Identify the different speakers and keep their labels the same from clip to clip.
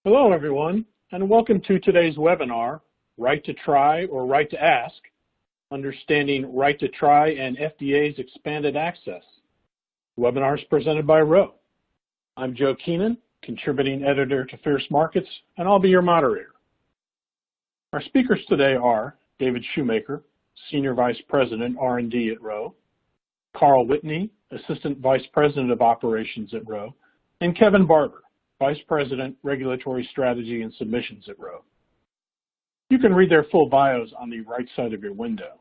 Speaker 1: Hello, everyone, and welcome to today's webinar, Right to Try or Right to Ask, Understanding Right to Try and FDA's Expanded Access. The webinar is presented by Roe. I'm Joe Keenan, contributing editor to Fierce Markets, and I'll be your moderator. Our speakers today are David Shoemaker, Senior Vice President, R&D at Roe, Carl Whitney, Assistant Vice President of Operations at Roe, and Kevin Barber, Vice President, Regulatory Strategy and Submissions at Roe. You can read their full bios on the right side of your window.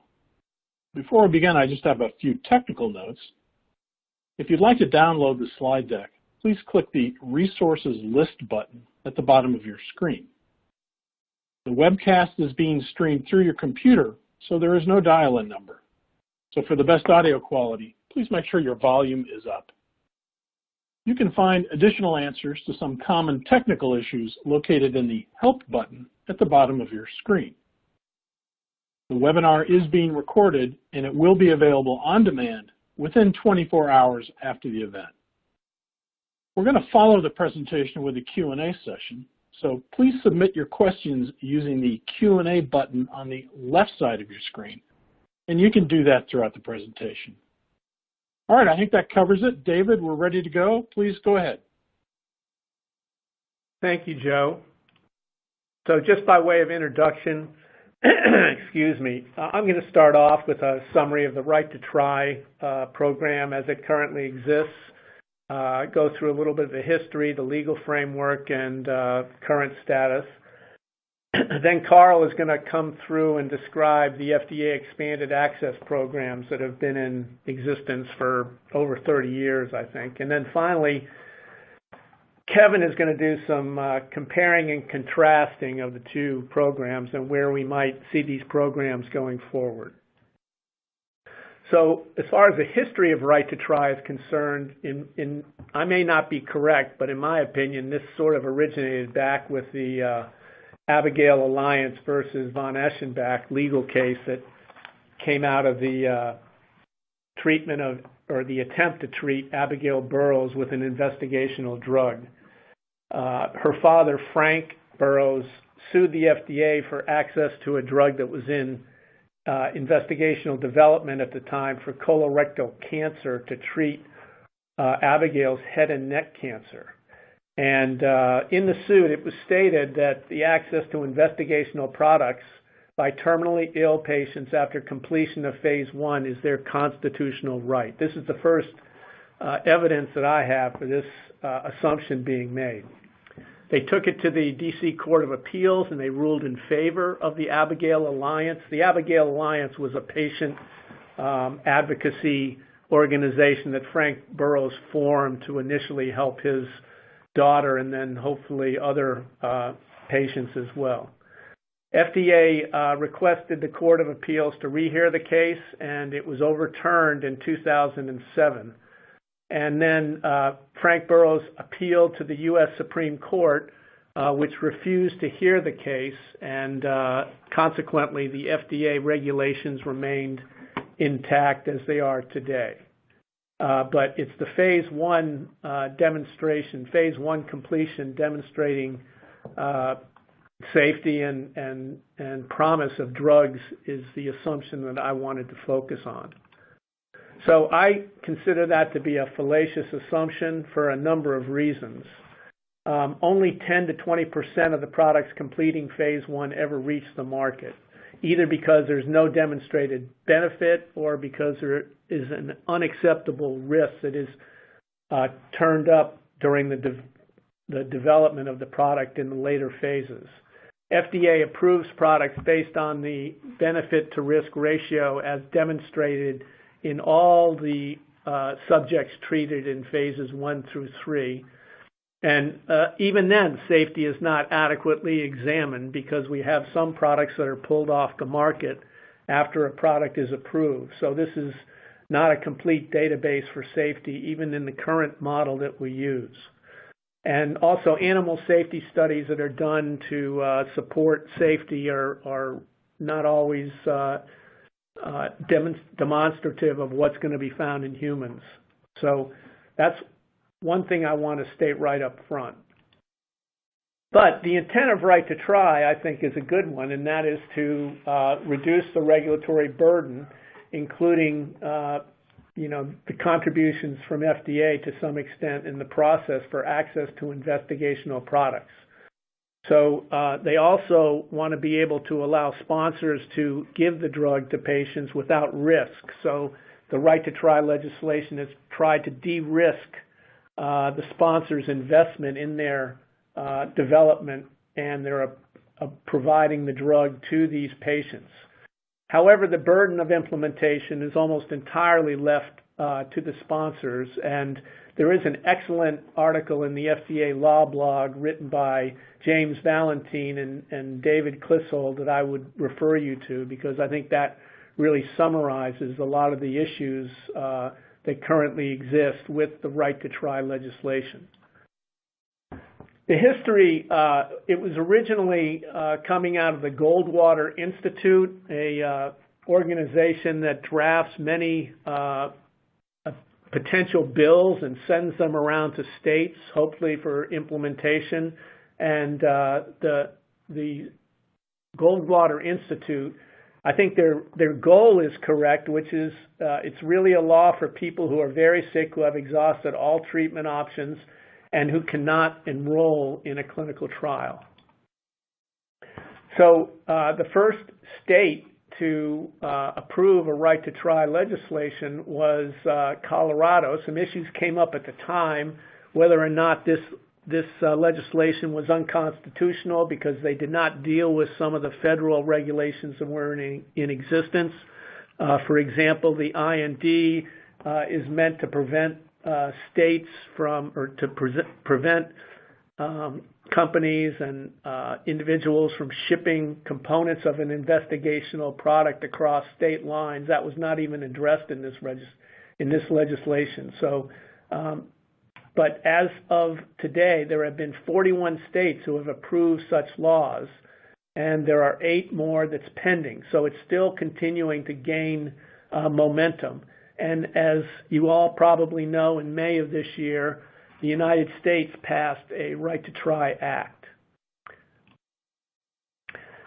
Speaker 1: Before we begin, I just have a few technical notes. If you'd like to download the slide deck, please click the Resources List button at the bottom of your screen. The webcast is being streamed through your computer, so there is no dial-in number. So for the best audio quality, please make sure your volume is up. You can find additional answers to some common technical issues located in the Help button at the bottom of your screen. The webinar is being recorded and it will be available on demand within 24 hours after the event. We're going to follow the presentation with a Q&A session, so please submit your questions using the Q&A button on the left side of your screen, and you can do that throughout the presentation. All right, I think that covers it. David, we're ready to go. Please go ahead.
Speaker 2: Thank you, Joe. So just by way of introduction, excuse me, I'm going to start off with a summary of the Right to Try program as it currently exists, go through a little bit of the history, the legal framework, and current status. Then Carl is going to come through and describe the FDA expanded access programs that have been in existence for over 30 years, I think. And then finally, Kevin is going to do some comparing and contrasting of the two programs and where we might see these programs going forward. So as far as the history of Right to Try is concerned, I may not be correct, but in my opinion, this sort of originated back with the Abigail Alliance versus von Eschenbach legal case that came out of the treatment of, or the attempt to treat Abigail Burroughs with an investigational drug. Her father, Frank Burroughs, sued the FDA for access to a drug that was in investigational development at the time for colorectal cancer to treat Abigail's head and neck cancer. And in the suit, it was stated that the access to investigational products by terminally ill patients after completion of phase 1 is their constitutional right. This is the first evidence that I have for this assumption being made. They took it to the D.C. Court of Appeals and they ruled in favor of the Abigail Alliance. The Abigail Alliance was a patient advocacy organization that Frank Burroughs formed to initially help his daughter and then hopefully other patients as well. FDA requested the Court of Appeals to rehear the case, and it was overturned in 2007. And then Frank Burroughs appealed to the U.S. Supreme Court, which refused to hear the case, and consequently the FDA regulations remained intact as they are today. But it's the phase 1 demonstration, phase 1 completion demonstrating safety and promise of drugs is the assumption that I wanted to focus on. So I consider that to be a fallacious assumption for a number of reasons. Only 10 to 20% of the products completing phase 1 ever reach the market, either because there's no demonstrated benefit or because there is an unacceptable risk that is turned up during the development of the product in the later phases. FDA approves products based on the benefit to risk ratio as demonstrated in all the subjects treated in phases 1 through 3. And even then, safety is not adequately examined because we have some products that are pulled off the market after a product is approved. So this is not a complete database for safety, even in the current model that we use. And also animal safety studies that are done to support safety are not always demonstrative of what's going to be found in humans. So that's one thing I want to state right up front. But the intent of right to try, I think, is a good one, and that is to reduce the regulatory burden, including the contributions from FDA to some extent in the process for access to investigational products. So they also want to be able to allow sponsors to give the drug to patients without risk. So the right to try legislation has tried to de-risk the sponsor's investment in their development and their providing the drug to these patients. However, the burden of implementation is almost entirely left to the sponsors, and there is an excellent article in the FDA Law blog written by James Valentine and David Clissold that I would refer you to, because I think that really summarizes a lot of the issues that currently exist with the right to try legislation. The history, it was originally coming out of the Goldwater Institute, a organization that drafts many potential bills and sends them around to states, hopefully for implementation. And the Goldwater Institute, I think their goal is correct, which is it's really a law for people who are very sick, who have exhausted all treatment options, and who cannot enroll in a clinical trial. So the first state to approve a right to try legislation was Colorado. Some issues came up at the time, whether or not this legislation was unconstitutional because they did not deal with some of the federal regulations that were in existence. For example, the IND is meant to prevent states from, or to prevent companies and individuals from shipping components of an investigational product across state lines. That was not even addressed in this legislation. So, but as of today, there have been 41 states who have approved such laws, and there are 8 more that's pending. So it's still continuing to gain momentum. And as you all probably know, in May of this year, the United States passed a Right to Try Act.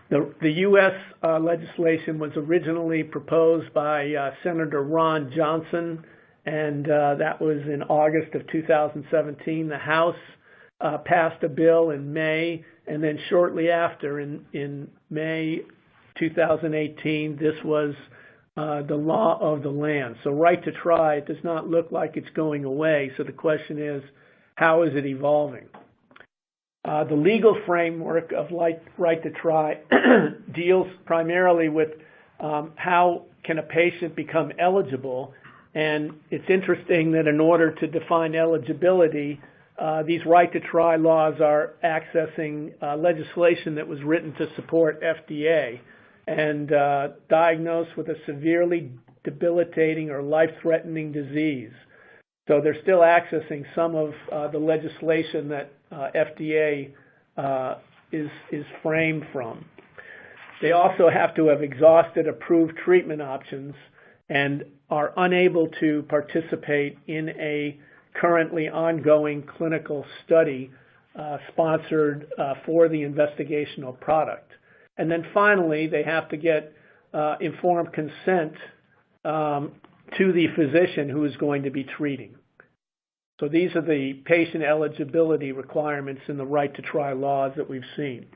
Speaker 2: The U.S. Legislation was originally proposed by Senator Ron Johnson, and that was in August of 2017. The House passed a bill in May, and then shortly after, in May 2018, this was the law of the land. So right to try, it does not look like it's going away. So the question is, how is it evolving? The legal framework of right to try deals primarily with how can a patient become eligible. And it's interesting that in order to define eligibility, these right to try laws are accessing legislation that was written to support FDA and diagnosed with a severely debilitating or life-threatening disease. So they're still accessing some of the legislation that FDA is framed from. They also have to have exhausted approved treatment options and are unable to participate in a currently ongoing clinical study sponsored for the investigational product. And then finally, they have to get informed consent to the physician who is going to be treating. So these are the patient eligibility requirements in the right to try laws that we've seen.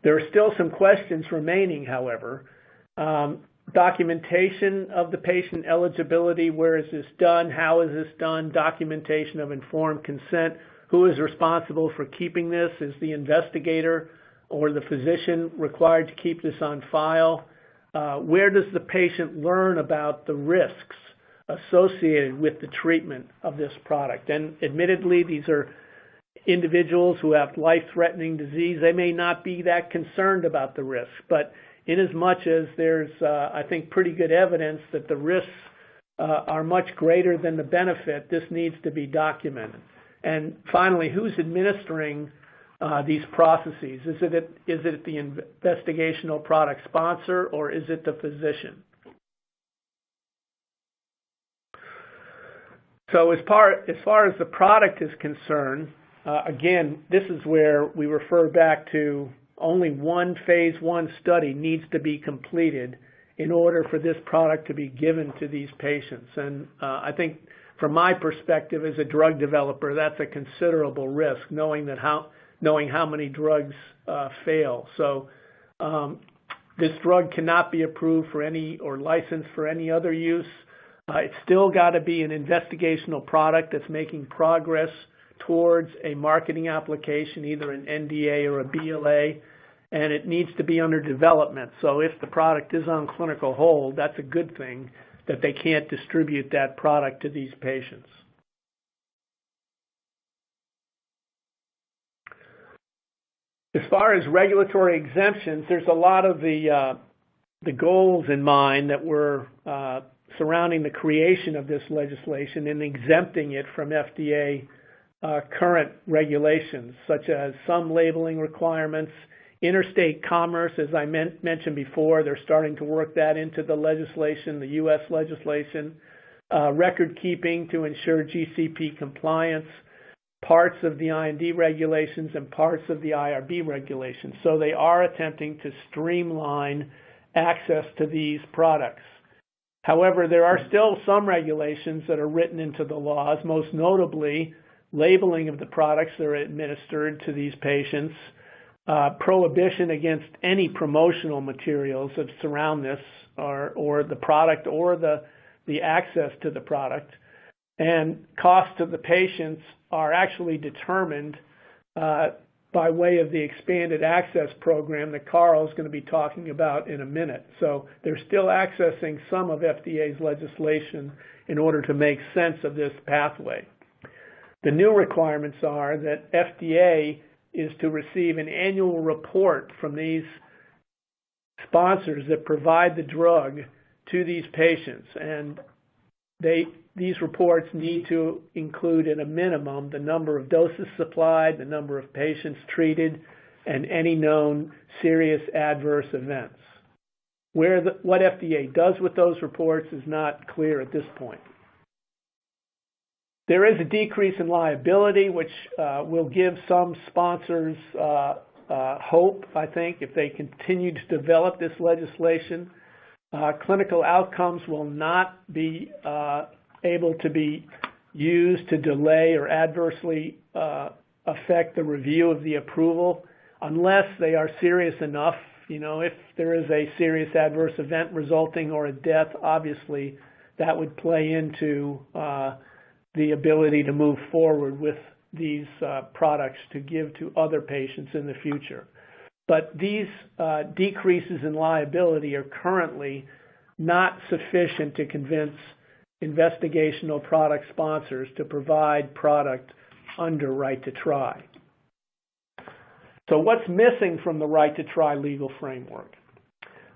Speaker 2: There are still some questions remaining, however. Documentation of the patient eligibility, where is this done, how is this done, documentation of informed consent, who is responsible for keeping this, is the investigator or the physician required to keep this on file? Where does the patient learn about the risks associated with the treatment of this product? And admittedly, these are individuals who have life-threatening disease. They may not be that concerned about the risks, but inasmuch as there's, I think, pretty good evidence that the risks are much greater than the benefit, this needs to be documented. And finally, who's administering these processes? Is it the investigational product sponsor, or is it the physician? So as far as the product is concerned, again, this is where we refer back to only one phase 1 study needs to be completed in order for this product to be given to these patients. And I think from my perspective as a drug developer, that's a considerable risk, knowing how many drugs fail. So this drug cannot be approved for any or licensed for any other use. It's still got to be an investigational product that's making progress towards a marketing application, either an NDA or a BLA, and it needs to be under development. So if the product is on clinical hold, that's a good thing that they can't distribute that product to these patients. As far as regulatory exemptions, there's a lot of the goals in mind that were surrounding the creation of this legislation and exempting it from FDA current regulations, such as some labeling requirements, interstate commerce, as I mentioned before. They're starting to work that into the legislation, the U.S. legislation, record keeping to ensure GCP compliance, parts of the IND regulations and parts of the IRB regulations. So they are attempting to streamline access to these products. However, there are still some regulations that are written into the laws, most notably labeling of the products that are administered to these patients, prohibition against any promotional materials that surround this or the product or the access to the product. And costs to the patients are actually determined by way of the expanded access program that Carl is going to be talking about in a minute. So they're still accessing some of FDA's legislation in order to make sense of this pathway. The new requirements are that FDA is to receive an annual report from these sponsors that provide the drug to these patients, and these reports need to include at a minimum the number of doses supplied, the number of patients treated, and any known serious adverse events. What FDA does with those reports is not clear at this point. There is a decrease in liability, which will give some sponsors hope, I think, if they continue to develop this legislation. Clinical outcomes will not be able to be used to delay or adversely affect the review of the approval unless they are serious enough. You know, if there is a serious adverse event resulting or a death, obviously that would play into the ability to move forward with these products to give to other patients in the future. But these decreases in liability are currently not sufficient to convince investigational product sponsors to provide product under right to try. So what's missing from the right to try legal framework?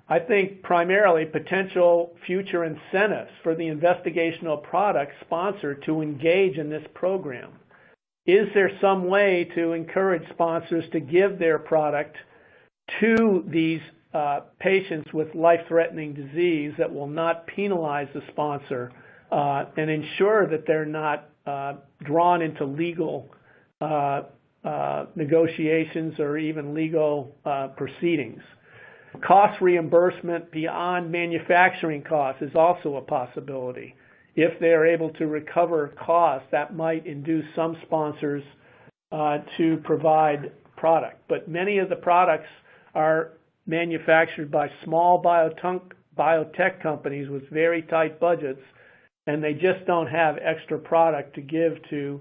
Speaker 2: I think primarily potential future incentives for the investigational product sponsor to engage in this program. Is there some way to encourage sponsors to give their product to these patients with life-threatening disease that will not penalize the sponsor and ensure that they're not drawn into legal negotiations or even legal proceedings? Cost reimbursement beyond manufacturing costs is also a possibility. If they are able to recover costs, that might induce some sponsors to provide product. But many of the products are manufactured by small biotech companies with very tight budgets, and they just don't have extra product to give to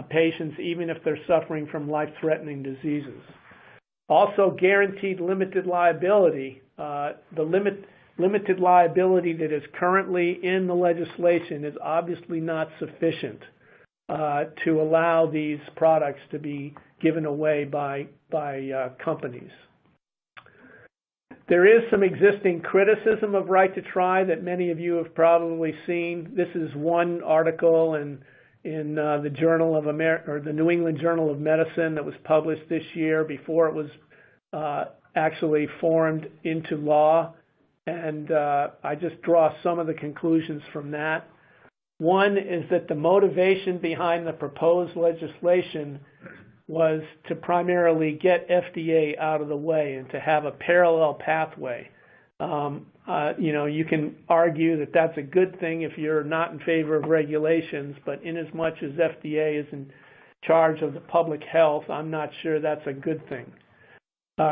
Speaker 2: patients, even if they're suffering from life-threatening diseases. Also, guaranteed limited liability. The limited liability that is currently in the legislation is obviously not sufficient to allow these products to be given away by companies. There is some existing criticism of right to try that many of you have probably seen. This is one article in the Journal of the New England Journal of Medicine that was published this year before it was actually formed into law. And I just draw some of the conclusions from that. One is that the motivation behind the proposed legislation was to primarily get FDA out of the way and to have a parallel pathway. You can argue that that's a good thing if you're not in favor of regulations, but in as much as FDA is in charge of the public health, I'm not sure that's a good thing.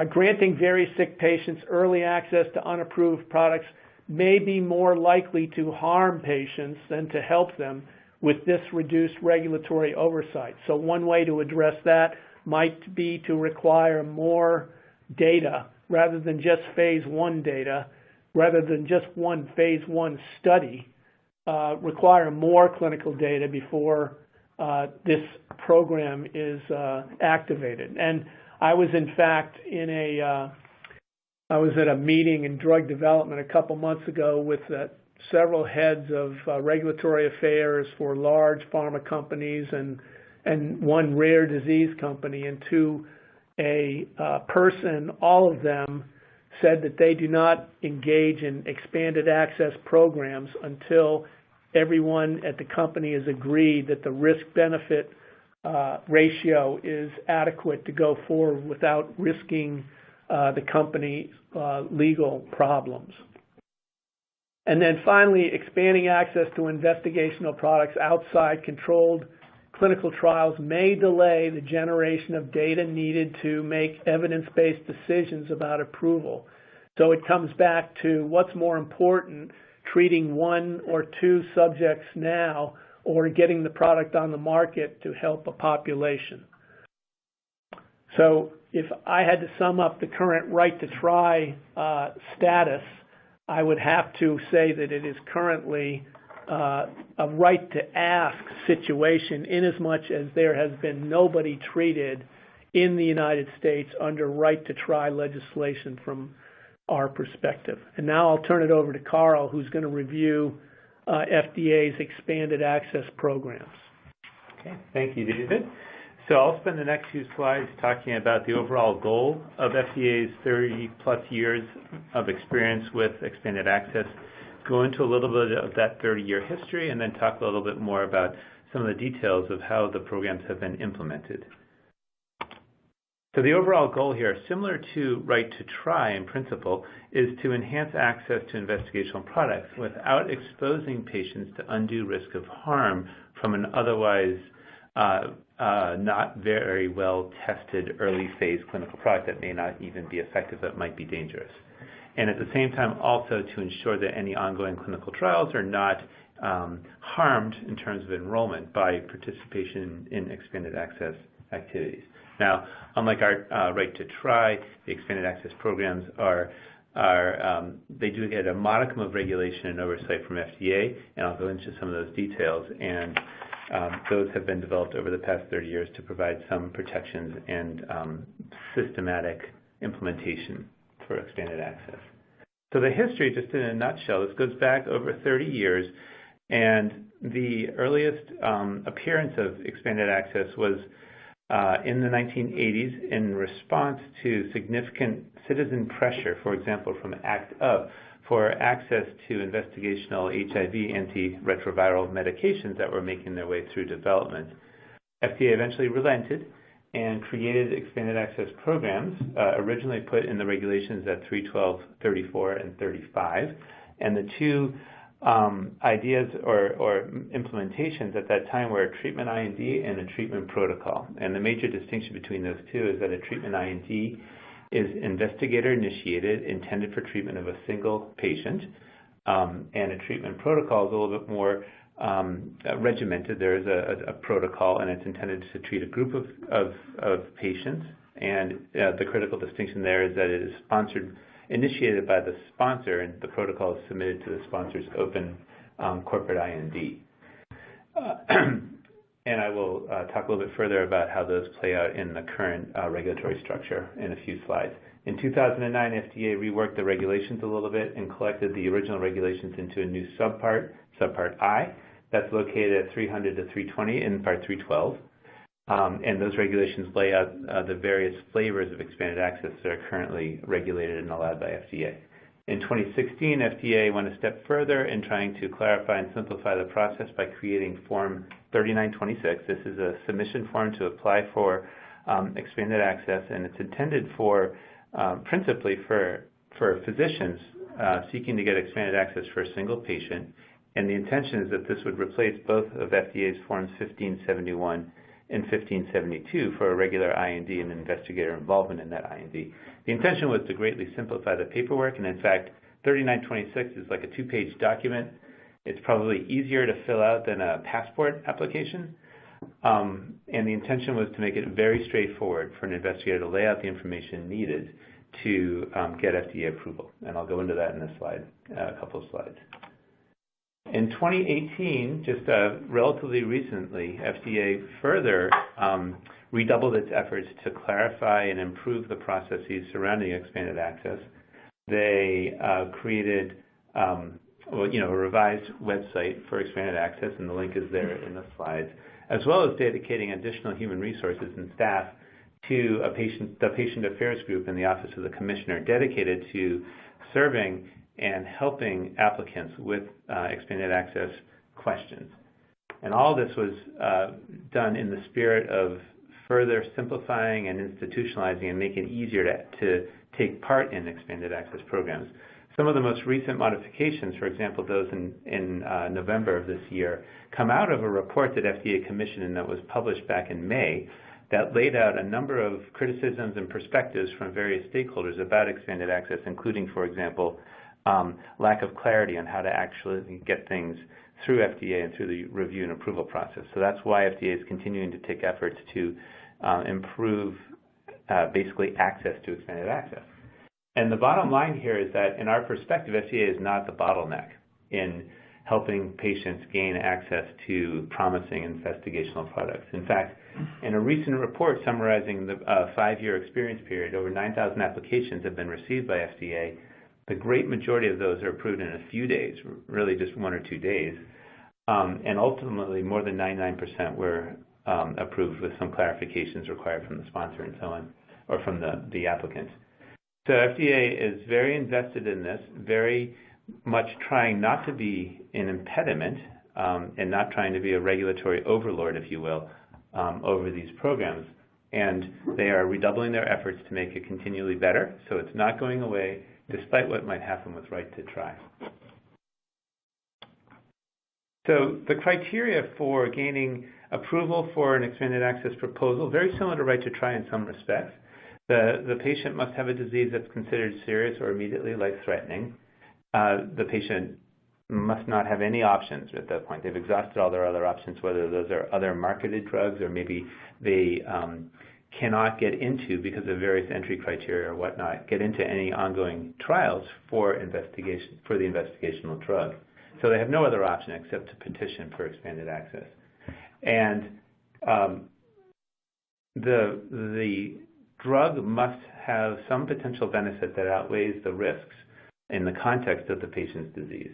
Speaker 2: Granting very sick patients early access to unapproved products may be more likely to harm patients than to help them with this reduced regulatory oversight. So one way to address that might be to require more data rather than just phase 1 data, rather than just one phase 1 study, require more clinical data before this program is activated. And I was, in fact, I was at a meeting in drug development a couple months ago with several heads of regulatory affairs for large pharma companies and one rare disease company, and to a person, all of them said that they do not engage in expanded access programs until everyone at the company has agreed that the risk-benefit ratio is adequate to go forward without risking the company's legal problems. And then finally, expanding access to investigational products outside controlled clinical trials may delay the generation of data needed to make evidence-based decisions about approval. So it comes back to what's more important, treating 1 or 2 subjects now or getting the product on the market to help a population. So if I had to sum up the current right to try status, I would have to say that it is currently a right to ask situation, in as much as there has been nobody treated in the United States under right to try legislation from our perspective. And now I'll turn it over to Carl, who's going to review FDA's expanded access programs.
Speaker 3: Okay, thank you, David. So I'll spend the next few slides talking about the overall goal of FDA's 30-plus years of experience with expanded access, go into a little bit of that 30-year history, and then talk a little bit more about some of the details of how the programs have been implemented. So the overall goal here, similar to right to try in principle, is to enhance access to investigational products without exposing patients to undue risk of harm from an otherwise not very well tested early phase clinical product that may not even be effective, that might be dangerous. And at the same time also to ensure that any ongoing clinical trials are not harmed in terms of enrollment by participation in expanded access activities. Now, unlike our right to try, the expanded access programs they do get a modicum of regulation and oversight from FDA, and I'll go into some of those details. And those have been developed over the past 30 years to provide some protections and systematic implementation for expanded access. So the history, just in a nutshell, this goes back over 30 years, and the earliest appearance of expanded access was in the 1980s in response to significant citizen pressure, for example, from ACT UP, for access to investigational HIV antiretroviral medications that were making their way through development. FDA eventually relented and created expanded access programs, originally put in the regulations at 312, 34, and 35. And the two ideas or implementations at that time were a treatment IND and a treatment protocol. And the major distinction between those two is that a treatment IND is investigator-initiated, intended for treatment of a single patient, and a treatment protocol is a little bit more regimented. There is a protocol, and it's intended to treat a group of patients. And the critical distinction there is that it is initiated by the sponsor, and the protocol is submitted to the sponsor's open corporate IND. And I will talk a little bit further about how those play out in the current regulatory structure in a few slides. In 2009, FDA reworked the regulations a little bit and collected the original regulations into a new subpart, Subpart I, that's located at 300 to 320 in Part 312. And those regulations lay out the various flavors of expanded access that are currently regulated and allowed by FDA. In 2016, FDA went a step further in trying to clarify and simplify the process by creating Form 3926. This is a submission form to apply for expanded access, and it's intended for principally for physicians seeking to get expanded access for a single patient. And the intention is that this would replace both of FDA's Forms 1571 and 1572 for a regular IND and investigator involvement in that IND. The intention was to greatly simplify the paperwork, and in fact, 3926 is like a 2-page document. It's probably easier to fill out than a passport application. And the intention was to make it very straightforward for an investigator to lay out the information needed to get FDA approval. And I'll go into that in a slide, a couple of slides. In 2018, just relatively recently, FDA further redoubled its efforts to clarify and improve the processes surrounding expanded access. They created a revised website for expanded access, and the link is there in the slides, as well as dedicating additional human resources and staff to the patient affairs group in the Office of the Commissioner dedicated to serving and helping applicants with expanded access questions. And all this was done in the spirit of further simplifying and institutionalizing and making it easier to take part in expanded access programs. Some of the most recent modifications, for example, those in November of this year, come out of a report that FDA commissioned and that was published back in May that laid out a number of criticisms and perspectives from various stakeholders about expanded access, including, for example, lack of clarity on how to actually get things through FDA and through the review and approval process. So that's why FDA is continuing to take efforts to improve basically access to expanded access. And the bottom line here is that, in our perspective, FDA is not the bottleneck in helping patients gain access to promising investigational products. In fact, in a recent report summarizing the 5-year experience period, over 9,000 applications have been received by FDA. The great majority of those are approved in a few days, really just 1 or 2 days. And ultimately, more than 99% were approved with some clarifications required from the sponsor and so on, or from the applicant. So FDA is very invested in this, very much trying not to be an impediment and not trying to be a regulatory overlord, if you will, over these programs. And they are redoubling their efforts to make it continually better, so it's not going away, despite what might happen with Right to Try. So the criteria for gaining approval for an expanded access proposal, very similar to Right to Try in some respects. The patient must have a disease that's considered serious or immediately life-threatening. The patient must not have any options at that point. They've exhausted all their other options, whether those are other marketed drugs or maybe they cannot get into, because of various entry criteria or whatnot, get into any ongoing trials for the investigational drug. So they have no other option except to petition for expanded access. And the drug must have some potential benefit that outweighs the risks in the context of the patient's disease.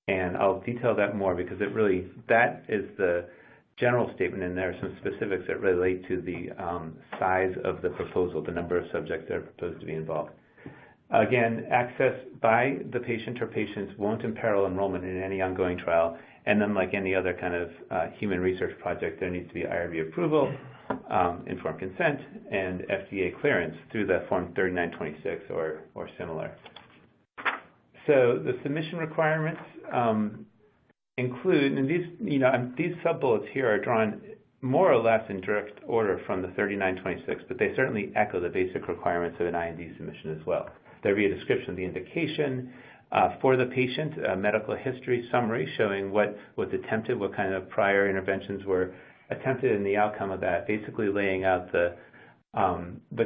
Speaker 3: And I'll detail that more because that is the general statement, and there are some specifics that relate to the size of the proposal, the number of subjects that are proposed to be involved. Again, access by the patient or patients won't imperil enrollment in any ongoing trial. And then, like any other kind of human research project, there needs to be IRB approval, informed consent, and FDA clearance through the Form 3926 or similar. So the submission requirements include, and these sub-bullets here are drawn more or less in direct order from the 3926, but they certainly echo the basic requirements of an IND submission as well. There'll be a description of the indication for the patient, a medical history summary showing what was attempted, what kind of prior interventions were attempted, and the outcome of that, basically laying out the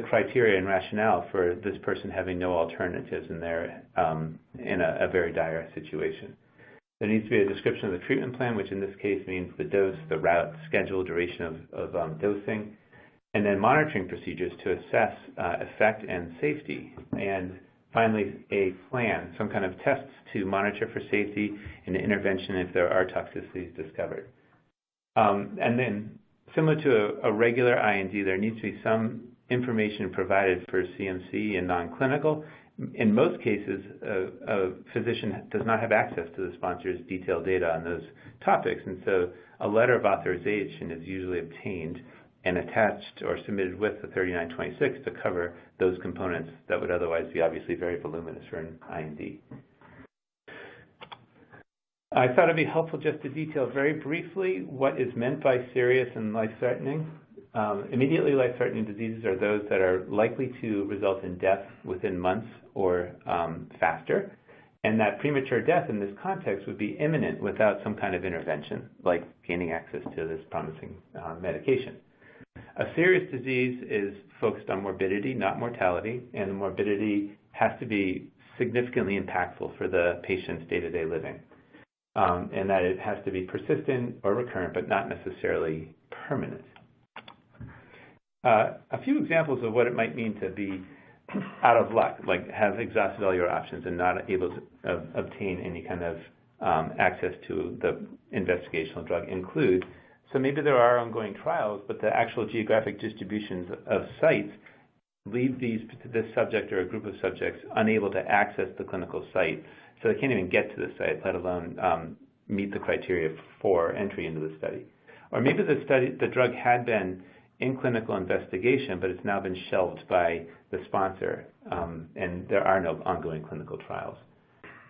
Speaker 3: criteria and rationale for this person having no alternatives in a very dire situation. There needs to be a description of the treatment plan, which in this case means the dose, the route, schedule, duration of dosing, and then monitoring procedures to assess effect and safety. And finally, a plan, some kind of tests to monitor for safety and intervention if there are toxicities discovered. And then, similar to a regular IND, there needs to be some information provided for CMC and non-clinical. In most cases, a physician does not have access to the sponsor's detailed data on those topics, and so a letter of authorization is usually obtained and attached or submitted with the 3926 to cover those components that would otherwise be obviously very voluminous for an IND. I thought it'd be helpful just to detail very briefly what is meant by serious and life-threatening. Immediately life-threatening diseases are those that are likely to result in death within months or faster, and that premature death in this context would be imminent without some kind of intervention, like gaining access to this promising medication. A serious disease is focused on morbidity, not mortality, and the morbidity has to be significantly impactful for the patient's day-to-day living, and that it has to be persistent or recurrent, but not necessarily permanent. A few examples of what it might mean to be out of luck, like have exhausted all your options and not able to obtain any kind of access to the investigational drug include, so maybe there are ongoing trials, but the actual geographic distributions of sites leave this subject or a group of subjects unable to access the clinical site, so they can't even get to the site, let alone meet the criteria for entry into the study. Or maybe the drug had been in clinical investigation, but it's now been shelved by the sponsor, and there are no ongoing clinical trials.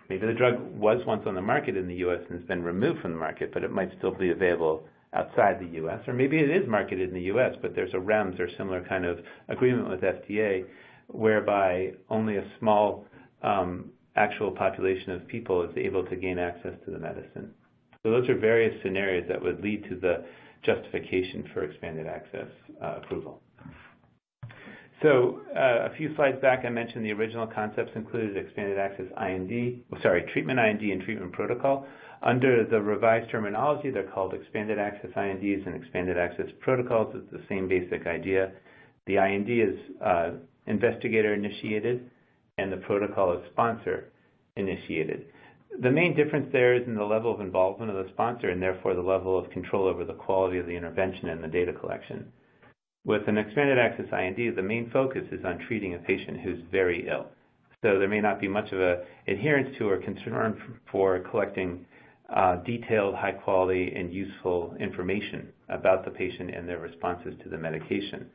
Speaker 3: Maybe the drug was once on the market in the U.S. and has been removed from the market, but it might still be available outside the U.S. Or maybe it is marketed in the U.S., but there's a REMS or similar kind of agreement with FDA whereby only a small actual population of people is able to gain access to the medicine. So those are various scenarios that would lead to the justification for expanded access approval. So a few slides back, I mentioned the original concepts included expanded access treatment IND and treatment protocol. Under the revised terminology, they're called expanded access INDs and expanded access protocols. It's the same basic idea. The IND is investigator initiated, and the protocol is sponsor initiated. The main difference there is in the level of involvement of the sponsor and therefore the level of control over the quality of the intervention and the data collection. With an expanded access IND, the main focus is on treating a patient who's very ill. So there may not be much of an adherence to or concern for collecting detailed, high quality, and useful information about the patient and their responses to the medication.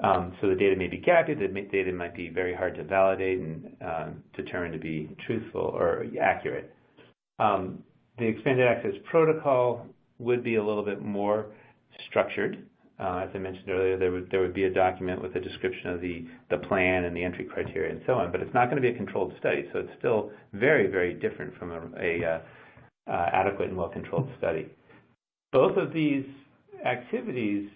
Speaker 3: So the data may be gappy, the data might be very hard to validate and determine to be truthful or accurate. The expanded access protocol would be a little bit more structured. As I mentioned earlier, there would be a document with a description of the plan and the entry criteria and so on, but it's not going to be a controlled study, so it's still very, very different from a adequate and well-controlled study. Both of these activities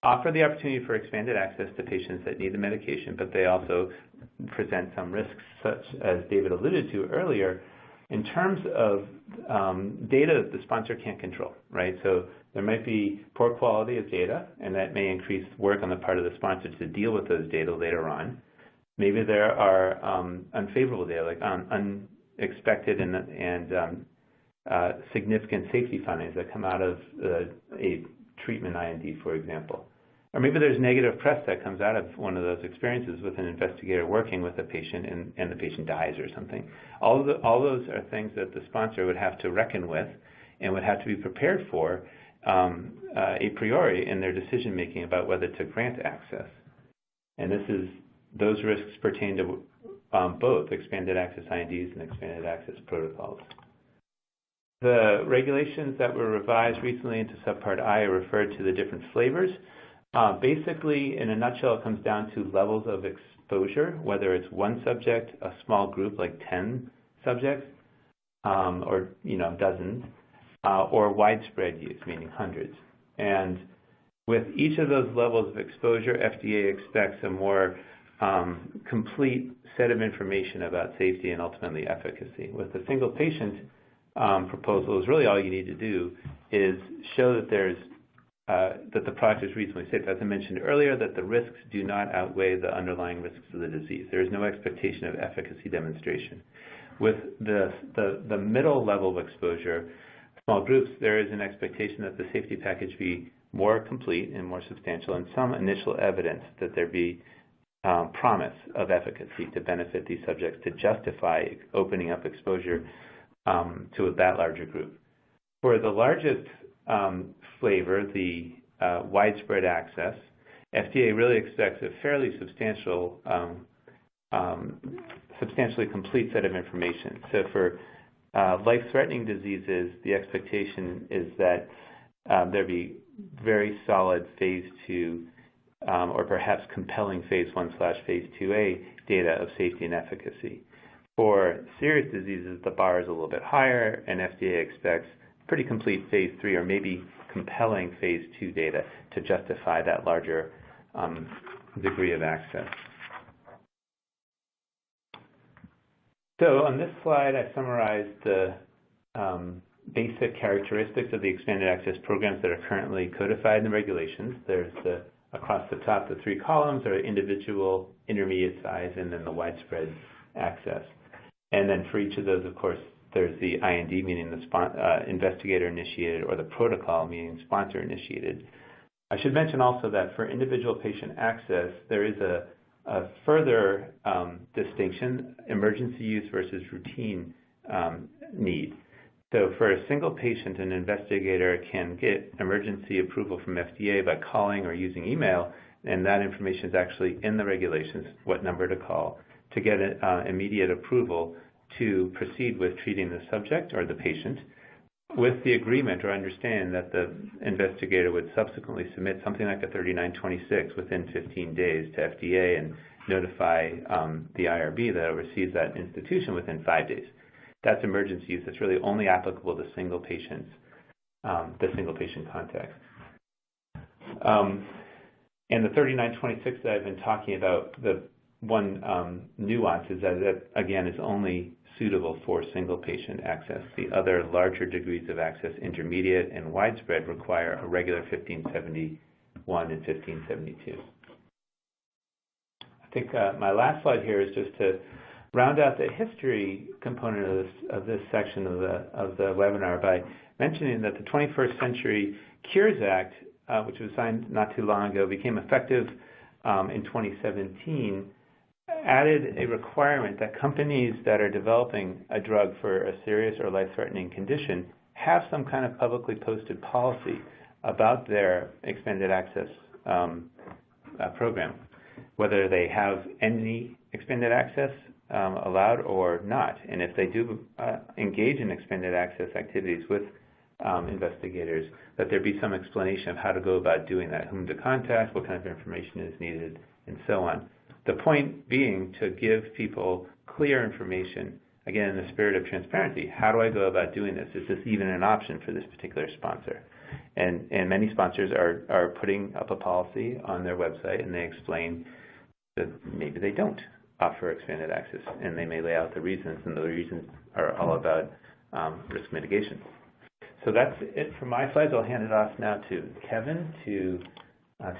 Speaker 3: offer the opportunity for expanded access to patients that need the medication, but they also present some risks, such as David alluded to earlier, in terms of data that the sponsor can't control, right? So there might be poor quality of data, and that may increase work on the part of the sponsor to deal with those data later on. Maybe there are unfavorable data, like unexpected and significant safety findings that come out of a treatment IND, for example. Or maybe there's negative press that comes out of one of those experiences with an investigator working with a patient and the patient dies or something. All those are things that the sponsor would have to reckon with and would have to be prepared for a priori in their decision making about whether to grant access. And those risks pertain to both expanded access INDs and expanded access protocols. The regulations that were revised recently into Subpart I referred to the different flavors. Basically, in a nutshell, it comes down to levels of exposure, whether it's one subject, a small group like 10 subjects, or dozens, or widespread use, meaning hundreds. And with each of those levels of exposure, FDA expects a more complete set of information about safety and ultimately efficacy. With the single patient proposal, is really all you need to do is show that that the product is reasonably safe. As I mentioned earlier, that the risks do not outweigh the underlying risks of the disease. There is no expectation of efficacy demonstration. With the middle level of exposure, small groups, there is an expectation that the safety package be more complete and more substantial, and some initial evidence that there be promise of efficacy to benefit these subjects to justify opening up exposure to that larger group. For the largest flavor, the widespread access, FDA really expects a fairly substantially complete set of information. So for life-threatening diseases, the expectation is that there be very solid phase 2 or perhaps compelling phase 1/phase 2A data of safety and efficacy. For serious diseases, the bar is a little bit higher, and FDA expects pretty complete phase 3 or maybe compelling phase 2 data to justify that larger degree of access. So on this slide, I summarized the basic characteristics of the expanded access programs that are currently codified in the regulations. There's across the top, the 3 columns are individual, intermediate size, and then the widespread access. And then for each of those, of course, there's the IND, meaning the investigator-initiated, or the protocol, meaning sponsor-initiated. I should mention also that for individual patient access, there is a further distinction, emergency use versus routine need. So for a single patient, an investigator can get emergency approval from FDA by calling or using email, and that information is actually in the regulations, what number to call, to get immediate approval to proceed with treating the subject or the patient, with the agreement or understanding that the investigator would subsequently submit something like a 3926 within 15 days to FDA and notify the IRB that oversees that institution within 5 days. That's emergency use. That's really only applicable to single patients, the single patient context. And the 3926 that I've been talking about, the one nuance is that it, again, is only suitable for single patient access. The other larger degrees of access, intermediate and widespread, require a regular 1571 and 1572. I think my last slide here is just to round out the history component of this section of the webinar by mentioning that the 21st Century Cures Act, which was signed not too long ago, became effective in 2017, added a requirement that companies that are developing a drug for a serious or life-threatening condition have some kind of publicly posted policy about their expanded access program, whether they have any expanded access allowed or not. And if they do engage in expanded access activities with investigators, that there be some explanation of how to go about doing that, whom to contact, what kind of information is needed, and so on. The point being to give people clear information, again, in the spirit of transparency. How do I go about doing this? Is this even an option for this particular sponsor? And many sponsors are putting up a policy on their website, and they explain that maybe they don't offer expanded access, and they may lay out the reasons, and the reasons are all about risk mitigation. So that's it for my slides. I'll hand it off now to Kevin to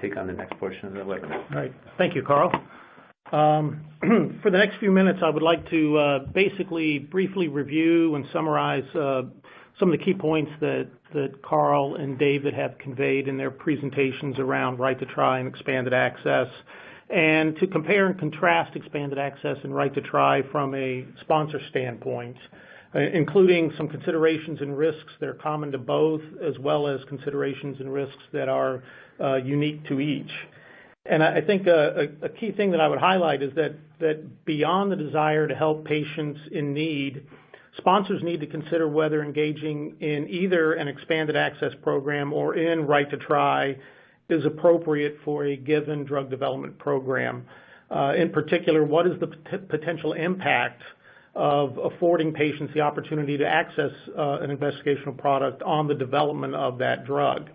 Speaker 3: take on the next portion of the webinar.
Speaker 4: All right. Thank you, Carl. For the next few minutes, I would like to basically briefly review and summarize some of the key points that Carl and David have conveyed in their presentations around right to try and expanded access, and to compare and contrast expanded access and right to try from a sponsor standpoint, including some considerations and risks that are common to both, as well as considerations and risks that are unique to each. And I think a key thing that I would highlight is that beyond the desire to help patients in need, sponsors need to consider whether engaging in either an expanded access program or in right to try is appropriate for a given drug development program. In particular, what is the potential impact of affording patients the opportunity to access an investigational product on the development of that drug?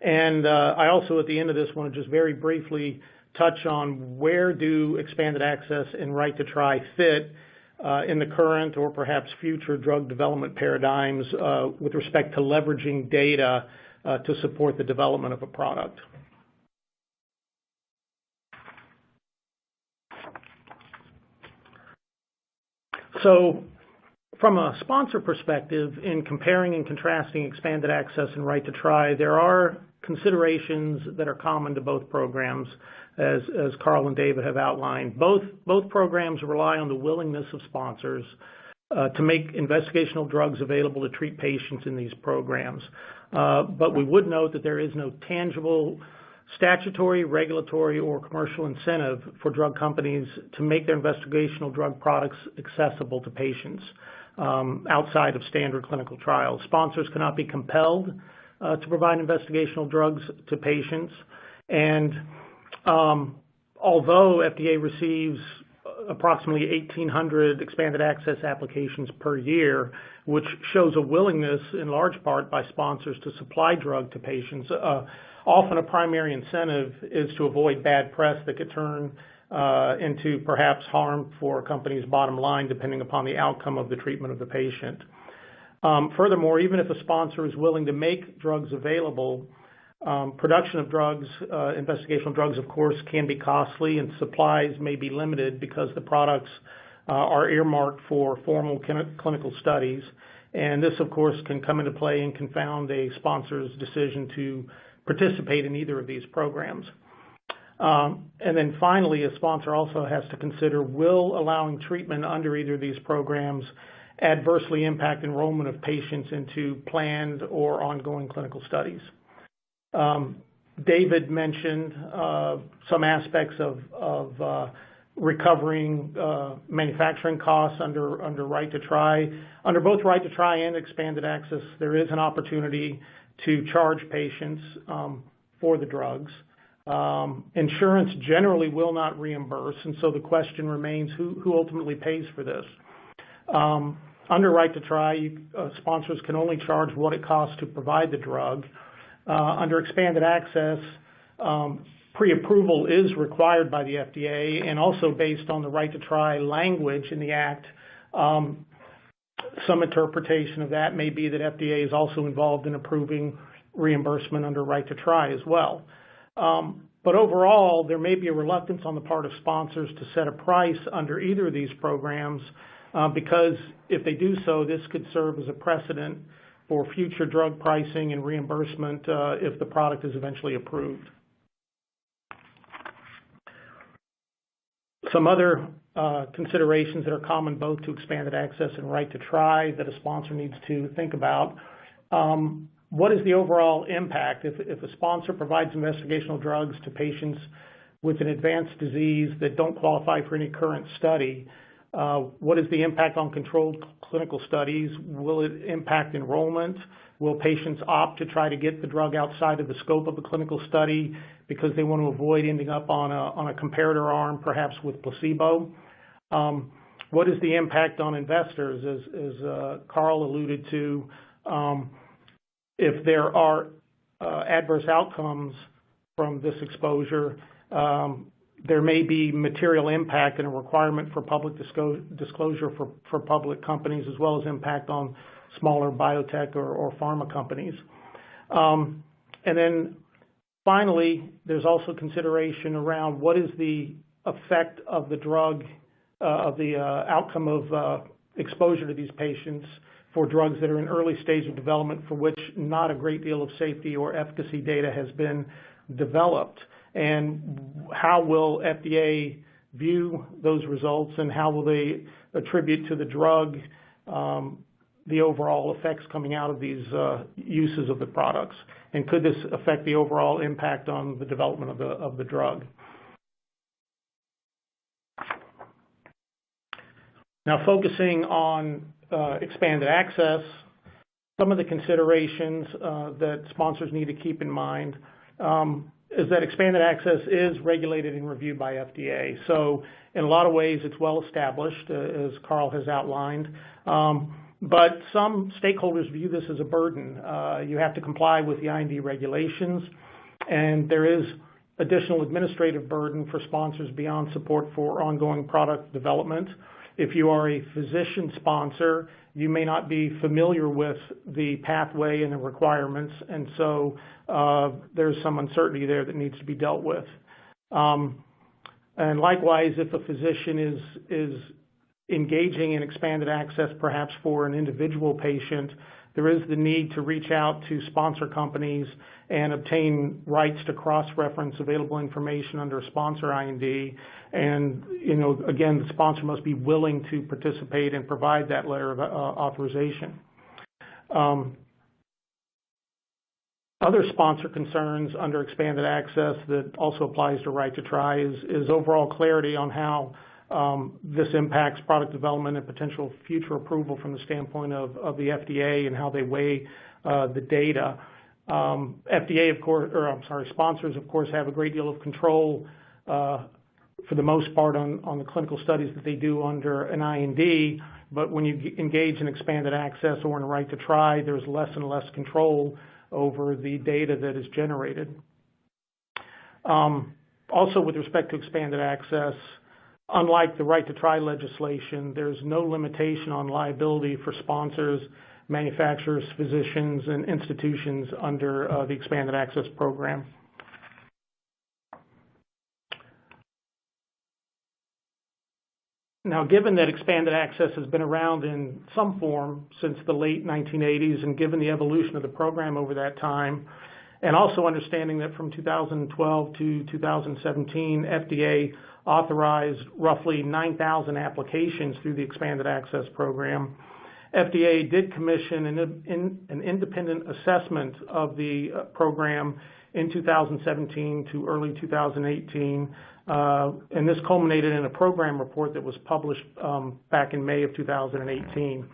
Speaker 4: And I also, at the end of this, want to just very briefly touch on where do expanded access and right to try fit in the current or perhaps future drug development paradigms with respect to leveraging data to support the development of a product. So from a sponsor perspective, in comparing and contrasting expanded access and right to try, there are considerations that are common to both programs, as Carl and David have outlined. Both programs rely on the willingness of sponsors to make investigational drugs available to treat patients in these programs. But we would note that there is no tangible statutory, regulatory, or commercial incentive for drug companies to make their investigational drug products accessible to patients outside of standard clinical trials. Sponsors cannot be compelled to provide investigational drugs to patients. And although FDA receives approximately 1,800 expanded access applications per year, which shows a willingness in large part by sponsors to supply drug to patients, often a primary incentive is to avoid bad press that could turn into perhaps harm for a company's bottom line, depending upon the outcome of the treatment of the patient. Furthermore, even if a sponsor is willing to make drugs available, production of drugs, investigational drugs, of course, can be costly, and supplies may be limited because the products are earmarked for formal clinical studies. And this, of course, can come into play and confound a sponsor's decision to participate in either of these programs. And then finally, a sponsor also has to consider, will allowing treatment under either of these programs adversely impact enrollment of patients into planned or ongoing clinical studies? David mentioned some aspects of recovering manufacturing costs under right to try. Under both right to try and expanded access, there is an opportunity to charge patients for the drugs. Insurance generally will not reimburse, and so the question remains, who ultimately pays for this? Under right to try, sponsors can only charge what it costs to provide the drug. Under expanded access, pre-approval is required by the FDA, and also based on the right to try language in the Act, some interpretation of that may be that FDA is also involved in approving reimbursement under right to try as well. But overall, there may be a reluctance on the part of sponsors to set a price under either of these programs because if they do so, this could serve as a precedent for future drug pricing and reimbursement if the product is eventually approved. Some other considerations that are common both to expanded access and right to try that a sponsor needs to think about. What is the overall impact? If a sponsor provides investigational drugs to patients with an advanced disease that don't qualify for any current study, what is the impact on controlled clinical studies? Will it impact enrollment? Will patients opt to try to get the drug outside of the scope of a clinical study because they want to avoid ending up on a comparator arm, perhaps with placebo? What is the impact on investors? As Carl alluded to, if there are adverse outcomes from this exposure, there may be material impact and a requirement for public disclosure for public companies, as well as impact on smaller biotech or pharma companies. And then finally, there's also consideration around what is the effect of the drug, of the outcome of exposure to these patients for drugs that are in early stage of development for which not a great deal of safety or efficacy data has been developed. And how will FDA view those results, and how will they attribute to the drug the overall effects coming out of these uses of the products? And could this affect the overall impact on the development of the drug? Now, focusing on expanded access, some of the considerations that sponsors need to keep in mind is that expanded access is regulated and reviewed by FDA. So in a lot of ways, it's well established, as Carl has outlined. But some stakeholders view this as a burden. You have to comply with the IND regulations, and there is additional administrative burden for sponsors beyond support for ongoing product development. If you are a physician sponsor, you may not be familiar with the pathway and the requirements, and so there's some uncertainty there that needs to be dealt with. And likewise, if a physician is engaging in expanded access, perhaps for an individual patient, there is the need to reach out to sponsor companies and obtain rights to cross-reference available information under a sponsor IND. And, again, the sponsor must be willing to participate and provide that letter of authorization. Other sponsor concerns under expanded access that also applies to right to try is overall clarity on how this impacts product development and potential future approval from the standpoint of the FDA and how they weigh the data. Sponsors, of course, have a great deal of control for the most part on the clinical studies that they do under an IND, but when you engage in expanded access or in a right to try, there's less and less control over the data that is generated. Also, with respect to expanded access, unlike the right to try legislation, there's no limitation on liability for sponsors, manufacturers, physicians, and institutions under the expanded access program. Now, given that expanded access has been around in some form since the late 1980s, and given the evolution of the program over that time, and also understanding that from 2012 to 2017, FDA authorized roughly 9,000 applications through the expanded access program, FDA did commission an independent assessment of the program in 2017 to early 2018, and this culminated in a program report that was published back in May of 2018.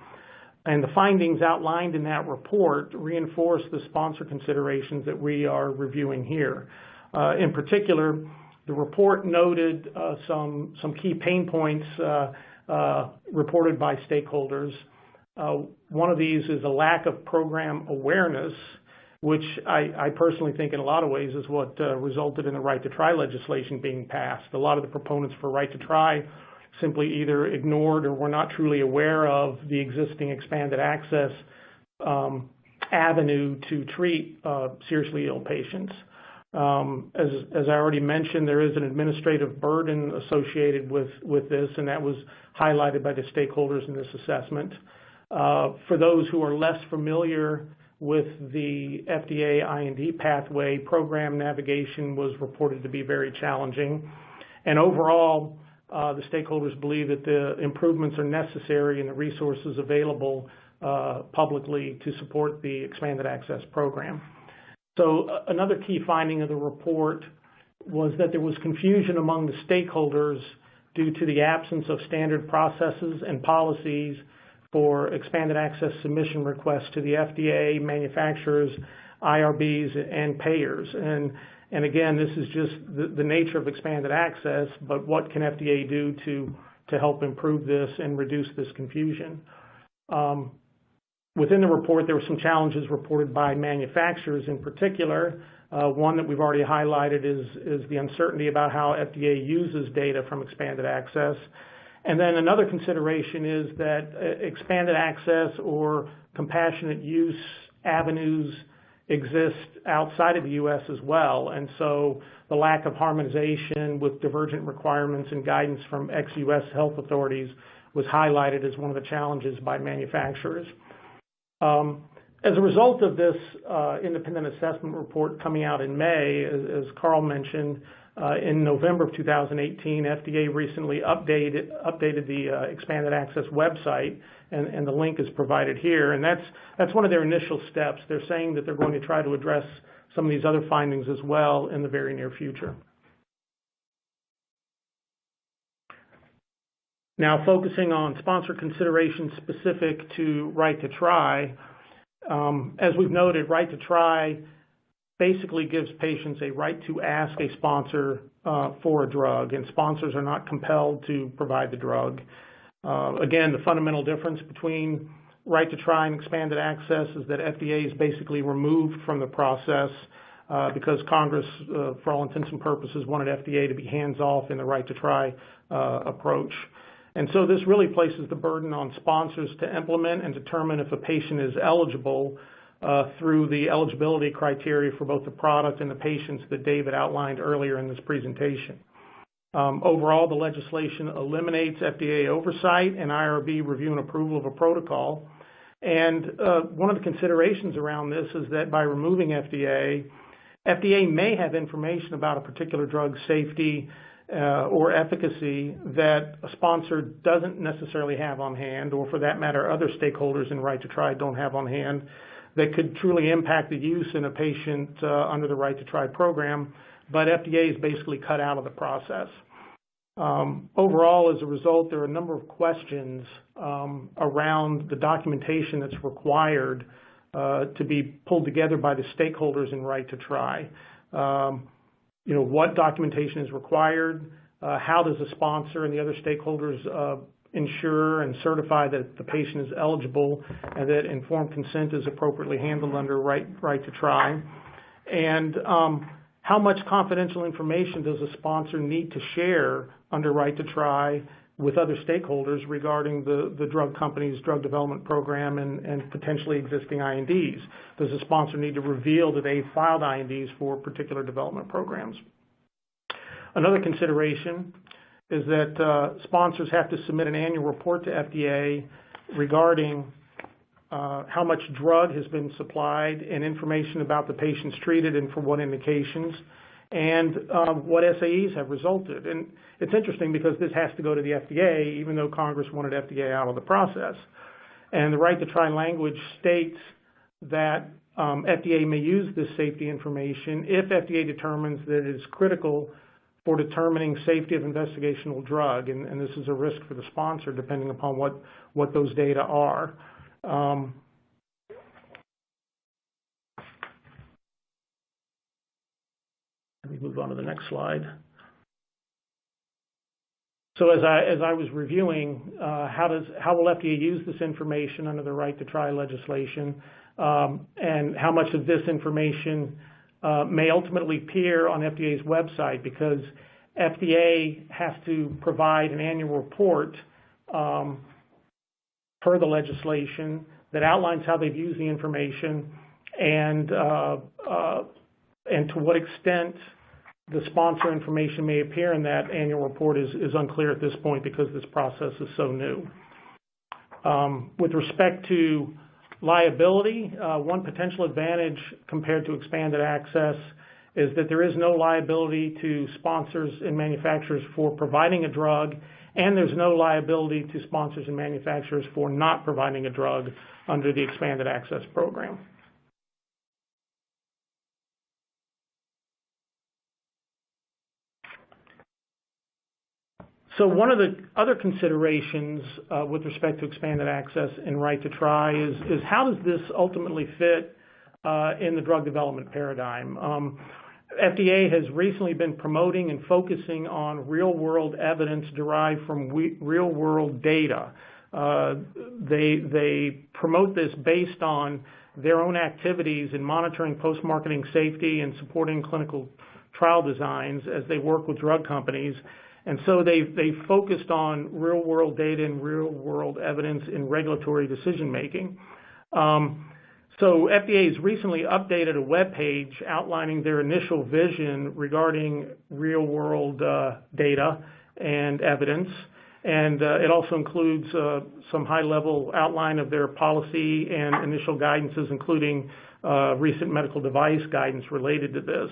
Speaker 4: And the findings outlined in that report reinforce the sponsor considerations that we are reviewing here. In particular, the report noted some key pain points reported by stakeholders. One of these is a lack of program awareness, which I personally think in a lot of ways is what resulted in the right to try legislation being passed. A lot of the proponents for right to try simply either ignored or were not truly aware of the existing expanded access avenue to treat seriously ill patients. As I already mentioned, there is an administrative burden associated with this, and that was highlighted by the stakeholders in this assessment. For those who are less familiar with the FDA IND pathway, program navigation was reported to be very challenging. And overall, the stakeholders believe that the improvements are necessary and the resources available publicly to support the expanded access program. So another key finding of the report was that there was confusion among the stakeholders due to the absence of standard processes and policies for expanded access submission requests to the FDA, manufacturers, IRBs, and payers. And again, this is just the nature of expanded access, but what can FDA do to help improve this and reduce this confusion? Within the report, there were some challenges reported by manufacturers in particular. One that we've already highlighted is the uncertainty about how FDA uses data from expanded access. And then another consideration is that expanded access or compassionate use avenues exist outside of the U.S. as well. And so the lack of harmonization with divergent requirements and guidance from ex-U.S. health authorities was highlighted as one of the challenges by manufacturers. As a result of this independent assessment report coming out in May, as Carl mentioned, in November of 2018, FDA recently updated the expanded access website, and the link is provided here. And that's one of their initial steps. They're saying that they're going to try to address some of these other findings as well in the very near future. Now, focusing on sponsor considerations specific to right to try, as we've noted, right to try basically gives patients a right to ask a sponsor for a drug, and sponsors are not compelled to provide the drug. Again, the fundamental difference between right to try and expanded access is that FDA is basically removed from the process because Congress, for all intents and purposes, wanted FDA to be hands-off in the right to try approach. And so this really places the burden on sponsors to implement and determine if a patient is eligible through the eligibility criteria for both the product and the patients that David outlined earlier in this presentation. Overall, the legislation eliminates FDA oversight and IRB review and approval of a protocol. And one of the considerations around this is that by removing FDA may have information about a particular drug's safety or efficacy that a sponsor doesn't necessarily have on hand, or for that matter, other stakeholders in Right to Try don't have on hand, that could truly impact the use in a patient under the Right to Try program, but FDA is basically cut out of the process. Overall, as a result, there are a number of questions around the documentation that's required to be pulled together by the stakeholders in Right to Try. What documentation is required? How does the sponsor and the other stakeholders ensure and certify that the patient is eligible and that informed consent is appropriately handled under Right to Try? And how much confidential information does a sponsor need to share under Right to Try with other stakeholders regarding the drug company's drug development program and potentially existing INDs? Does the sponsor need to reveal that they filed INDs for particular development programs? Another consideration is that sponsors have to submit an annual report to FDA regarding how much drug has been supplied and information about the patients treated and for what indications, and what SAEs have resulted. And it's interesting because this has to go to the FDA, even though Congress wanted FDA out of the process. And the Right to Try language states that FDA may use this safety information if FDA determines that it is critical for determining safety of investigational drug, and this is a risk for the sponsor depending upon what those data are. Let me move on to the next slide. So as I was reviewing, how will FDA use this information under the Right to Try legislation, and how much of this information may ultimately appear on FDA's website, because FDA has to provide an annual report per the legislation that outlines how they've used the information and to what extent the sponsor information may appear in that annual report is unclear at this point because this process is so new. With respect to liability, one potential advantage compared to expanded access is that there is no liability to sponsors and manufacturers for providing a drug, and there's no liability to sponsors and manufacturers for not providing a drug under the expanded access program. So one of the other considerations with respect to expanded access and Right to Try is how does this ultimately fit in the drug development paradigm? FDA has recently been promoting and focusing on real-world evidence derived from real-world data. They promote this based on their own activities in monitoring post-marketing safety and supporting clinical trial designs as they work with drug companies. And so they focused on real-world data and real-world evidence in regulatory decision-making. So FDA has recently updated a web page outlining their initial vision regarding real-world data and evidence. And it also includes some high-level outline of their policy and initial guidances, including recent medical device guidance related to this.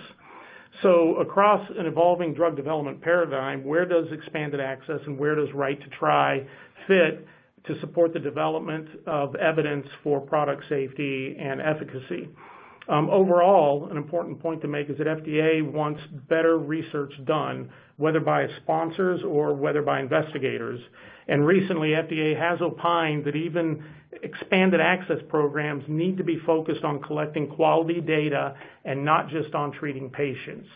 Speaker 4: So across an evolving drug development paradigm, where does expanded access and where does Right to Try fit to support the development of evidence for product safety and efficacy? Overall, an important point to make is that FDA wants better research done, whether by sponsors or whether by investigators. And recently, FDA has opined that even expanded access programs need to be focused on collecting quality data and not just on treating patients.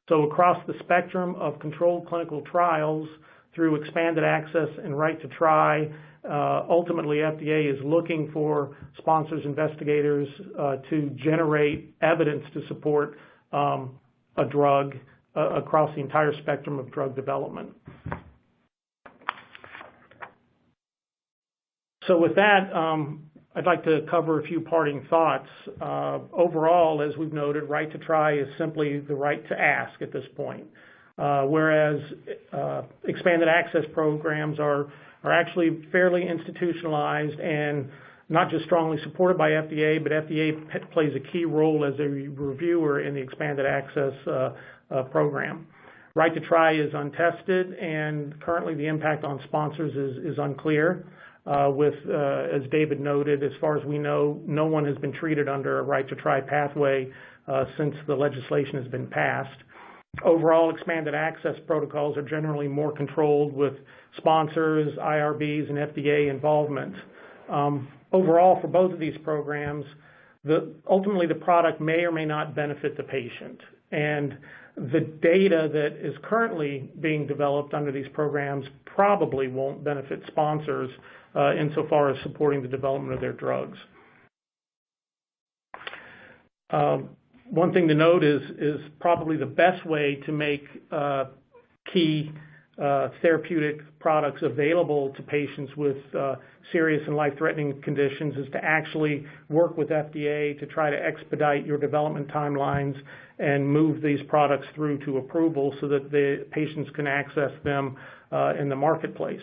Speaker 4: So across the spectrum of controlled clinical trials through expanded access and Right to Try, ultimately FDA is looking for sponsors, investigators to generate evidence to support a drug across the entire spectrum of drug development. So with that, I'd like to cover a few parting thoughts. Overall, as we've noted, Right to Try is simply the right to ask at this point, whereas expanded access programs are actually fairly institutionalized and not just strongly supported by FDA, but FDA plays a key role as a reviewer in the expanded access program. Right to try is untested, and currently the impact on sponsors is unclear. As David noted, as far as we know, no one has been treated under a right to try pathway since the legislation has been passed. Overall, expanded access protocols are generally more controlled with sponsors, IRBs, and FDA involvement. Overall, for both of these programs, ultimately the product may or may not benefit the patient. And the data that is currently being developed under these programs probably won't benefit sponsors insofar as supporting the development of their drugs. One thing to note is probably the best way to make key therapeutic products available to patients with serious and life-threatening conditions is to actually work with FDA to try to expedite your development timelines and move these products through to approval so that the patients can access them in the marketplace.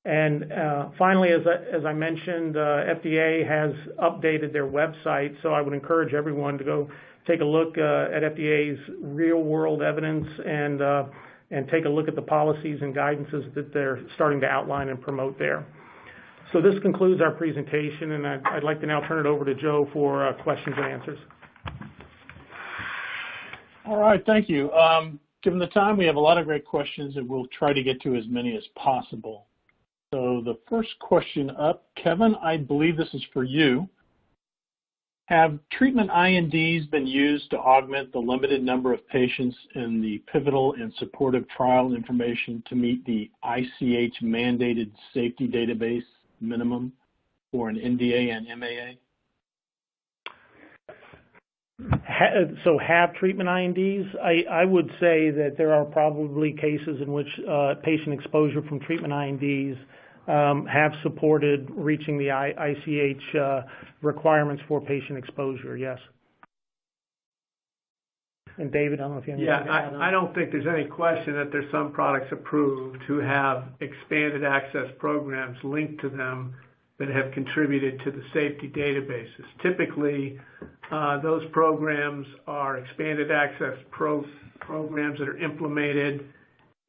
Speaker 4: And finally, as I mentioned, FDA has updated their website, so I would encourage everyone to go take a look at FDA's real-world evidence and take a look at the policies and guidances that they're starting to outline and promote there. So this concludes our presentation, and I'd like to now turn it over to Joe for questions and answers.
Speaker 1: All right, thank you. Given the time, we have a lot of great questions, and we'll try to get to as many as possible. So the first question up, Kevin, I believe this is for you. Have treatment INDs been used to augment the limited number of patients in the pivotal and supportive trial information to meet the ICH mandated safety database minimum for an NDA and MAA?
Speaker 4: So have treatment INDs? I would say that there are probably cases in which patient exposure from treatment INDs have supported reaching the ICH requirements for patient exposure, yes. And David, I don't know if you have anything to add on.
Speaker 2: I don't think there's any question that there's some products approved who have expanded access programs linked to them that have contributed to the safety databases. Typically, those programs are expanded access programs that are implemented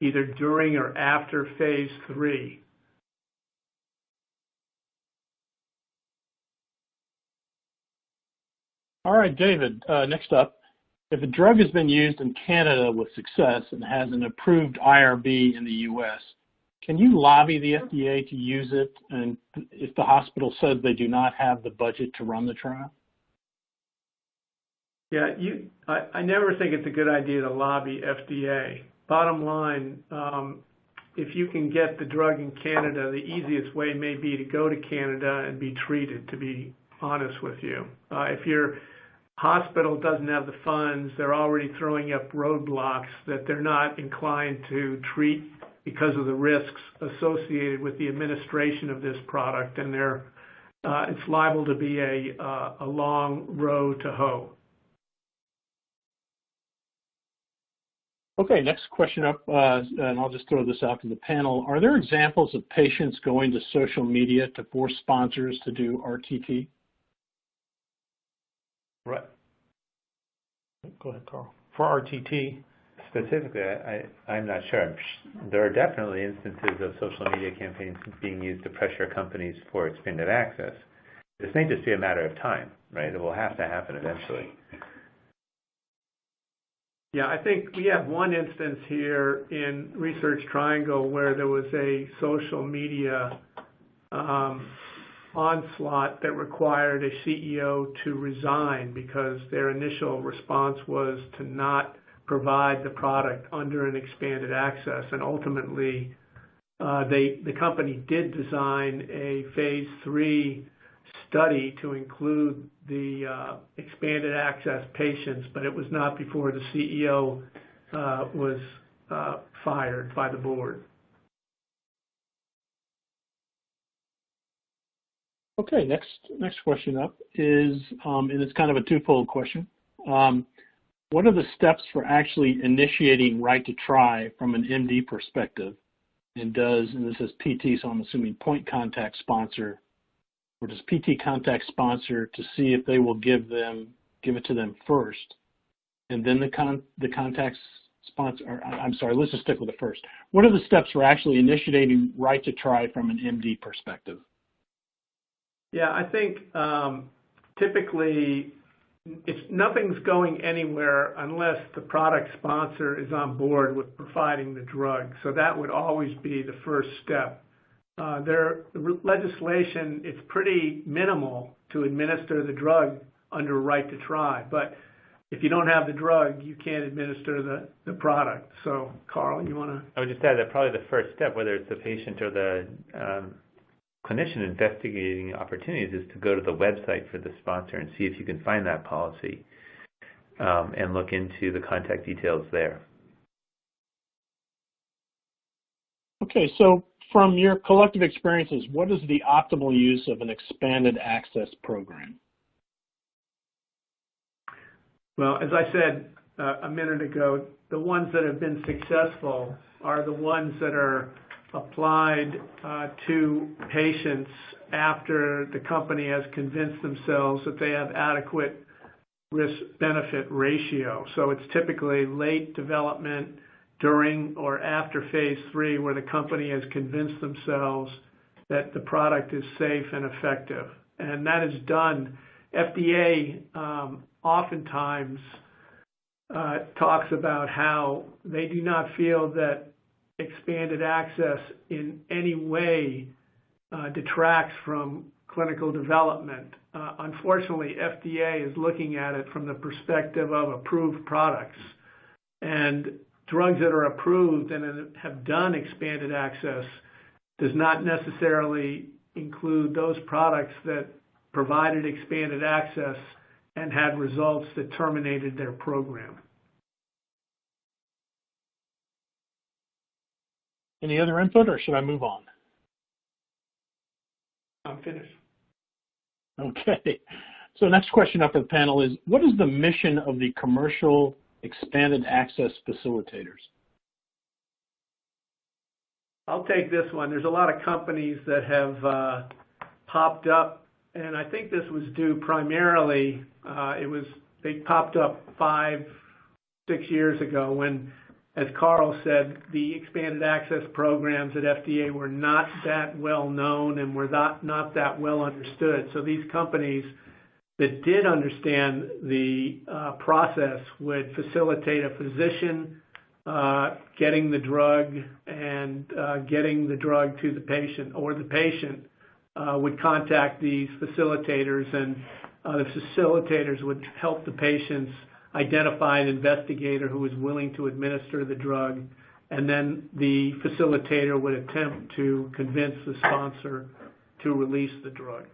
Speaker 2: either during or after phase 3.
Speaker 1: All right, David, next up. If a drug has been used in Canada with success and has an approved IRB in the U.S., can you lobby the FDA to use it, and if the hospital says they do not have the budget to run the trial?
Speaker 2: Yeah, I never think it's a good idea to lobby FDA. Bottom line, if you can get the drug in Canada, the easiest way may be to go to Canada and be treated, to be honest with you. If your hospital doesn't have the funds, they're already throwing up roadblocks that they're not inclined to treat because of the risks associated with the administration of this product, and it's liable to be a long road to hoe.
Speaker 1: Okay, next question up, and I'll just throw this out to the panel. Are there examples of patients going to social media to force sponsors to do RTT?
Speaker 3: Right.
Speaker 4: Go ahead, Carl. For RTT?
Speaker 3: Specifically, I'm not sure. There are definitely instances of social media campaigns being used to pressure companies for expanded access. This may just be a matter of time, right? It will have to happen eventually.
Speaker 2: Yeah, I think we have one instance here in Research Triangle where there was a social media onslaught that required a CEO to resign because their initial response was to not provide the product under an expanded access. And ultimately, the company did design a phase 3 study to include the expanded access patients, but it was not before the CEO was fired by the board.
Speaker 1: Okay, next question up is, and it's kind of a twofold question. What are the steps for actually initiating right to try from an MD perspective? And this is PT, so I'm assuming point contact sponsor or does PT contact sponsor to see if they will give it to them first, and then the contact sponsor, or, I'm sorry, let's just stick with the first. What are the steps for actually initiating right to try from an MD perspective?
Speaker 2: Yeah, I think typically nothing's going anywhere unless the product sponsor is on board with providing the drug. So that would always be the first step. The legislation, it's pretty minimal to administer the drug under right to try, but if you don't have the drug, you can't administer the product. So, Carl, you want to?
Speaker 3: I would just add that probably the first step, whether it's the patient or the clinician investigating opportunities, is to go to the website for the sponsor and see if you can find that policy and look into the contact details there.
Speaker 1: Okay, so from your collective experiences, what is the optimal use of an expanded access program?
Speaker 2: Well, as I said a minute ago, the ones that have been successful are the ones that are applied to patients after the company has convinced themselves that they have adequate risk-benefit ratio. So it's typically late development, during or after phase 3, where the company has convinced themselves that the product is safe and effective. And that is done. FDA oftentimes talks about how they do not feel that expanded access in any way detracts from clinical development. Unfortunately, FDA is looking at it from the perspective of approved products. And drugs that are approved and have done expanded access does not necessarily include those products that provided expanded access and had results that terminated their program.
Speaker 1: Any other input, or should I move on?
Speaker 2: I'm finished.
Speaker 1: Okay. So next question up for the panel is, what is the mission of the commercial expanded access facilitators?
Speaker 2: I'll take this one. There's a lot of companies that have popped up, and I think this was due primarily, they popped up 5-6 years ago when, as Carl said, the expanded access programs at FDA were not that well known and were not that well understood. So these companies that did understand the process would facilitate a physician getting the drug and getting the drug to the patient, or the patient would contact these facilitators, and the facilitators would help the patients identify an investigator who was willing to administer the drug, and then the facilitator would attempt to convince the sponsor to release the drug.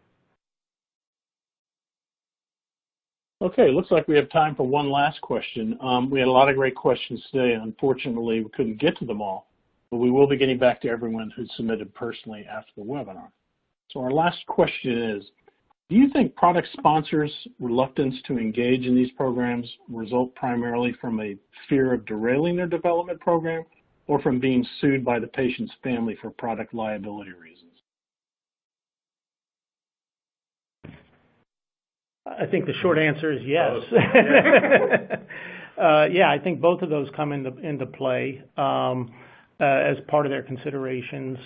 Speaker 1: Okay, looks like we have time for one last question. We had a lot of great questions today. Unfortunately, we couldn't get to them all, but we will be getting back to everyone who submitted personally after the webinar. So our last question is, do you think product sponsors' reluctance to engage in these programs result primarily from a fear of derailing their development program, or from being sued by the patient's family for product liability reasons?
Speaker 4: I think the short answer is yes. Yeah, I think both of those come into play as part of their considerations.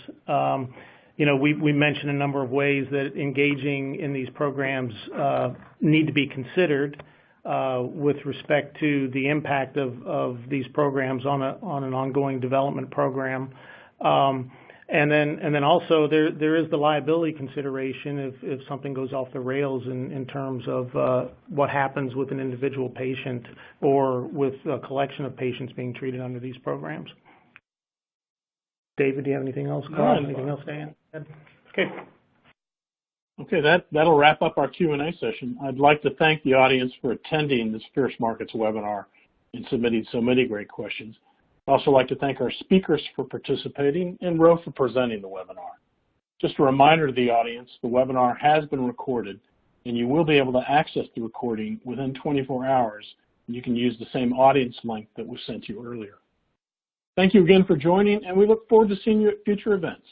Speaker 4: You know, we mentioned a number of ways that engaging in these programs need to be considered with respect to the impact of these programs on an ongoing development program. And then also there is the liability consideration if something goes off the rails in terms of what happens with an individual patient or with a collection of patients being treated under these programs. David, do you have anything else? Carl, anything else to add? Okay.
Speaker 1: Okay, that'll wrap up our Q&A session. I'd like to thank the audience for attending this Fierce Markets webinar and submitting so many great questions. I'd also like to thank our speakers for participating and Ro for presenting the webinar. Just a reminder to the audience, the webinar has been recorded, and you will be able to access the recording within 24 hours. You can use the same audience link that was sent to you earlier. Thank you again for joining, and we look forward to seeing you at future events.